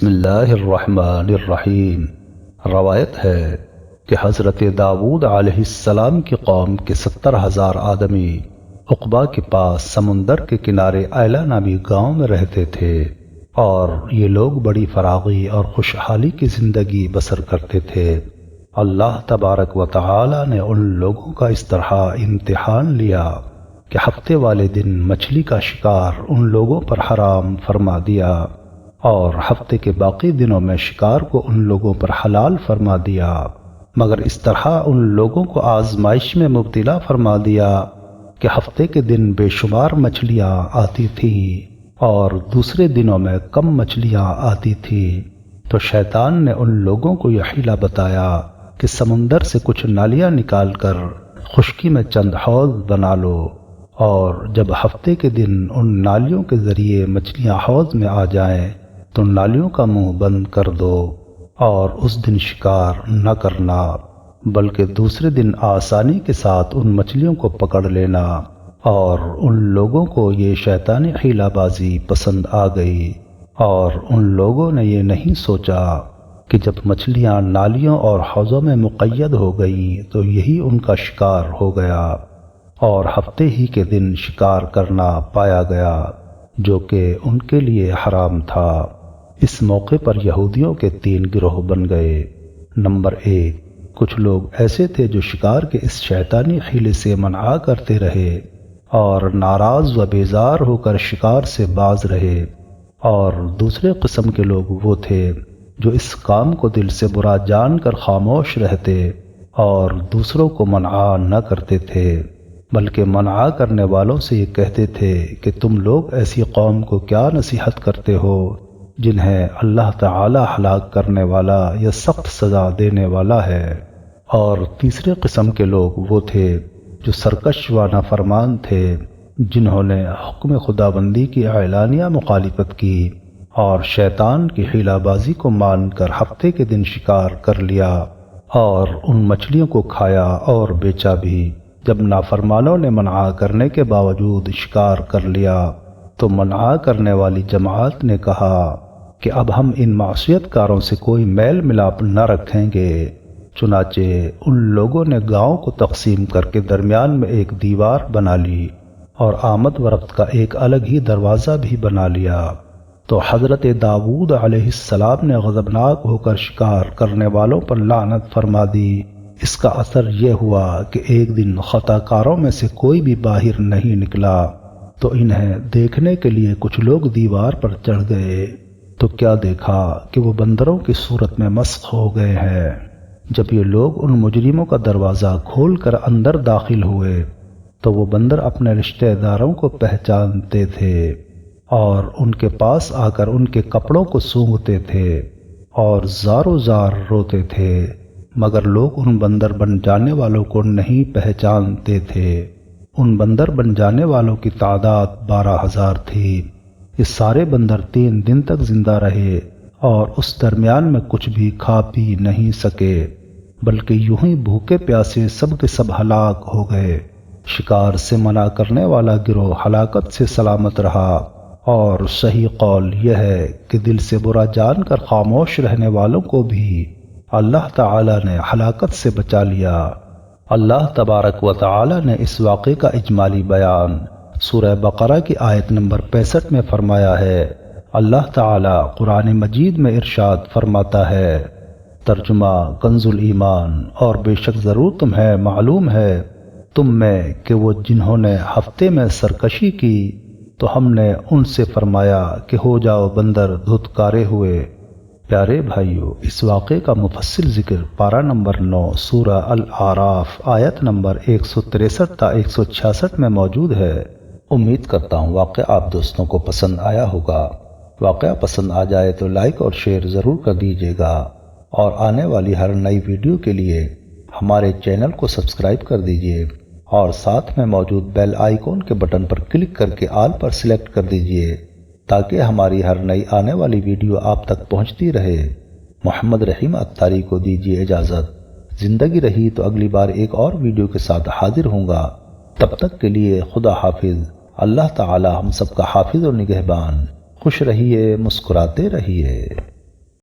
بسم اللہ الرحمن الرحیم۔ روایت ہے کہ حضرت داؤد علیہ السلام کی قوم کے 70,000 آدمی عقبہ کے پاس سمندر کے کنارے ایلا نامی گاؤں میں رہتے تھے، اور یہ لوگ بڑی فراغی اور خوشحالی کی زندگی بسر کرتے تھے۔ اللہ تبارک و تعالی نے ان لوگوں کا اس طرح امتحان لیا کہ ہفتے والے دن مچھلی کا شکار ان لوگوں پر حرام فرما دیا، اور ہفتے کے باقی دنوں میں شکار کو ان لوگوں پر حلال فرما دیا، مگر اس طرح ان لوگوں کو آزمائش میں مبتلا فرما دیا کہ ہفتے کے دن بے شمار مچھلیاں آتی تھیں اور دوسرے دنوں میں کم مچھلیاں آتی تھیں۔ تو شیطان نے ان لوگوں کو یہ حیلہ بتایا کہ سمندر سے کچھ نالیاں نکال کر خشکی میں چند حوض بنا لو، اور جب ہفتے کے دن ان نالیوں کے ذریعے مچھلیاں حوض میں آ جائیں تو نالیوں کا منہ بند کر دو، اور اس دن شکار نہ کرنا، بلکہ دوسرے دن آسانی کے ساتھ ان مچھلیوں کو پکڑ لینا۔ اور ان لوگوں کو یہ شیطانی حیلہ بازی پسند آ گئی، اور ان لوگوں نے یہ نہیں سوچا کہ جب مچھلیاں نالیوں اور حوضوں میں مقید ہو گئیں تو یہی ان کا شکار ہو گیا، اور ہفتے ہی کے دن شکار کرنا پایا گیا جو کہ ان کے لیے حرام تھا۔ اس موقع پر یہودیوں کے 3 گروہ بن گئے۔ نمبر 1، کچھ لوگ ایسے تھے جو شکار کے اس شیطانی حیلے سے منع کرتے رہے اور ناراض و بیزار ہو کر شکار سے باز رہے، اور دوسرے قسم کے لوگ وہ تھے جو اس کام کو دل سے برا جان کر خاموش رہتے اور دوسروں کو منع نہ کرتے تھے، بلکہ منع کرنے والوں سے یہ کہتے تھے کہ تم لوگ ایسی قوم کو کیا نصیحت کرتے ہو جنہیں اللہ تعالی ہلاک کرنے والا یا سخت سزا دینے والا ہے۔ اور تیسرے قسم کے لوگ وہ تھے جو سرکش و نافرمان تھے، جنہوں نے حکم خداوندی کی اعلانیہ مخالفت کی اور شیطان کی حیلہ بازی کو مان کر ہفتے کے دن شکار کر لیا اور ان مچھلیوں کو کھایا اور بیچا بھی۔ جب نافرمانوں نے منع کرنے کے باوجود شکار کر لیا تو منع کرنے والی جماعت نے کہا کہ اب ہم ان معصیت کاروں سے کوئی میل ملاپ نہ رکھیں گے۔ چنانچہ ان لوگوں نے گاؤں کو تقسیم کر کے درمیان میں ایک دیوار بنا لی اور آمد و رفت کا ایک الگ ہی دروازہ بھی بنا لیا۔ تو حضرت داؤد علیہ السلام نے غضبناک ہو کر شکار کرنے والوں پر لعنت فرما دی۔ اس کا اثر یہ ہوا کہ ایک دن خطا کاروں میں سے کوئی بھی باہر نہیں نکلا، تو انہیں دیکھنے کے لیے کچھ لوگ دیوار پر چڑھ گئے تو کیا دیکھا کہ وہ بندروں کی صورت میں مسخ ہو گئے ہیں۔ جب یہ لوگ ان مجرموں کا دروازہ کھول کر اندر داخل ہوئے تو وہ بندر اپنے رشتہ داروں کو پہچانتے تھے اور ان کے پاس آ کر ان کے کپڑوں کو سونگھتے تھے اور زار و زار روتے تھے، مگر لوگ ان بندر بن جانے والوں کو نہیں پہچانتے تھے۔ ان بندر بن جانے والوں کی تعداد 12,000 تھی۔ یہ سارے بندر 3 دن تک زندہ رہے اور اس درمیان میں کچھ بھی کھا پی نہیں سکے، بلکہ یوں ہی بھوکے پیاسے سب کے سب ہلاک ہو گئے۔ شکار سے منع کرنے والا گروہ ہلاکت سے سلامت رہا، اور صحیح قول یہ ہے کہ دل سے برا جان کر خاموش رہنے والوں کو بھی اللہ تعالی نے ہلاکت سے بچا لیا۔ اللہ تبارک و تعالی نے اس واقعے کا اجمالی بیان سورہ بقرہ کی آیت نمبر 65 میں فرمایا ہے۔ اللہ تعالی قرآن مجید میں ارشاد فرماتا ہے، ترجمہ کنز الایمان، اور بے شک ضرور تمہیں معلوم ہے تم میں کہ وہ جنہوں نے ہفتے میں سرکشی کی تو ہم نے ان سے فرمایا کہ ہو جاؤ بندر دھتکارے ہوئے۔ پیارے بھائیو، اس واقعے کا مفصل ذکر پارہ نمبر 9 سورہ الاعراف آیت نمبر 163 تا 166 میں موجود ہے۔ امید کرتا ہوں واقعہ آپ دوستوں کو پسند آیا ہوگا۔ واقعہ پسند آ جائے تو لائک اور شیئر ضرور کر دیجیے گا، اور آنے والی ہر نئی ویڈیو کے لیے ہمارے چینل کو سبسکرائب کر دیجیے، اور ساتھ میں موجود بیل آئیکن کے بٹن پر کلک کر کے آل پر سلیکٹ کر دیجیے تاکہ ہماری ہر نئی آنے والی ویڈیو آپ تک پہنچتی رہے۔ محمد رحیم اتاری کو دیجیے اجازت۔ زندگی رہی تو اگلی بار ایک اور ویڈیو کے ساتھ حاضر ہوں گا۔ تب تک کے لیے خدا حافظ۔ اللہ تعالی ہم سب کا حافظ و نگہبان۔ خوش رہیے، مسکراتے رہیے۔